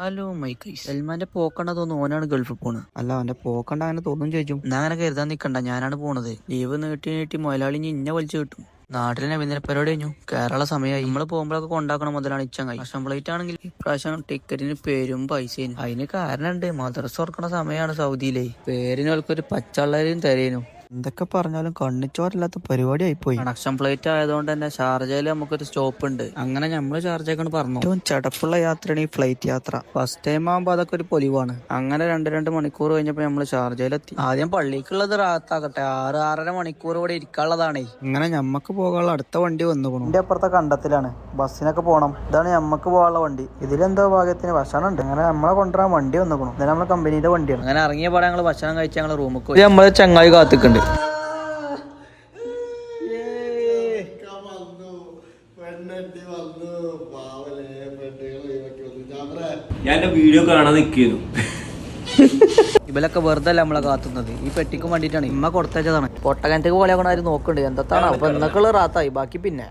Hello mic സൽമാന്റെ പോക്കണ്ട തോന്നുന്നു ഓനാണ് ഗൾഫിൽ പോണ്. അല്ല അവന്റെ പോക്കണ്ട അങ്ങനെ തോന്നും ചോദിച്ചു. എന്നാ അങ്ങനെ കരുതാൻ നിക്കണ്ട, ഞാനാണ് പോണത്. ലീവ് നീട്ടി നീട്ടി മുതലാളി ഇന്നെ വലിച്ചു കിട്ടും. നാട്ടിലെ നവീന്ദ്ര പരിപാടി കഴിഞ്ഞു, കേരള സമയമായി. നമ്മള് പോകുമ്പോഴൊക്കെ കൊണ്ടാക്കണം മുതലാണ് ഇച്ചങ്ങായി. വർഷം പ്ലേറ്റ് ആണെങ്കിൽ ഇപ്രാവശ്യം ടിക്കറ്റിന് പേരും പൈസയും. അതിന് കാരണമുണ്ട്, മദ്രസ തുറക്കണ സമയമാണ് സൗദിയിലെ. പേരിന് ഒരു പച്ചള്ളരും തരേനും. എന്തൊക്കെ പറഞ്ഞാലും കണ്ണിച്ചോരില്ലാത്ത പരിപാടി ആയിപ്പോയി. കണക്ഷൻ പ്ലേറ്റ് ആയതുകൊണ്ട് തന്നെ ഷാർജയിൽ നമുക്കൊരു സ്റ്റോപ്പ് ഉണ്ട്. അങ്ങനെ നമ്മള് ഷാർജക്കാണ് പറഞ്ഞു. ഏറ്റവും ചടപ്പുള്ള യാത്രയാണ് ഈ ഫ്ലൈറ്റ് യാത്ര. ഫസ്റ്റ് ടൈം ആകുമ്പോ അതൊക്കെ ഒരു പൊലിവാണ്. അങ്ങനെ രണ്ട് മണിക്കൂർ കഴിഞ്ഞപ്പോ നമ്മള് ഷാർജയിലെത്തി. ആദ്യം പള്ളിക്കുള്ളത് റാത്താകട്ടെ, 6-6.5 മണിക്കൂർ ഇവിടെ ഇരിക്കാനുള്ളതാണേ. ഇങ്ങനെ ഞമ്മക്ക് പോകാനുള്ള അടുത്ത വണ്ടി വന്നുപോണു. എന്റെ അപ്പുറത്തെ കണ്ടത്തിലാണ്, ബസ്സിനൊക്കെ പോകണം. ഇതാണ് ഞമ്മക്ക് പോകാനുള്ള വണ്ടി. ഇതിലെന്തോ ഭാഗ്യത്തിന് ഭക്ഷണം ഉണ്ട്. അങ്ങനെ നമ്മളെ കൊണ്ടുവരാൻ വണ്ടി വന്നുപോകണം. ഇതാണ് നമ്മളെ കമ്പനിയുടെ വണ്ടിയാണ്. അങ്ങനെ ഇറങ്ങിയ പാടെ ഞങ്ങള് ഭക്ഷണം കഴിച്ച് ഞങ്ങള് റൂമിൽ പോയി. നമ്മള് ചങ്ങായി കാത്തിക്കുണ്ട്. ഞാൻ വീഡിയോ കാണാൻ നിൽക്കുന്നു. ഇവലൊക്കെ വെറുതെ അല്ല നമ്മളെ കാത്തുന്നത്, ഈ പെട്ടിക്ക് വേണ്ടിയിട്ടാണ്. ഇമ്മ കൊടുത്തതാണ്. പൊട്ടകനത്തേക്ക് പോലെ ആരും നോക്കണ്ട്. എന്താണ് അപ്പൊ എന്നൊക്കെയുള്ള റാത്തായി, ബാക്കി പിന്നെ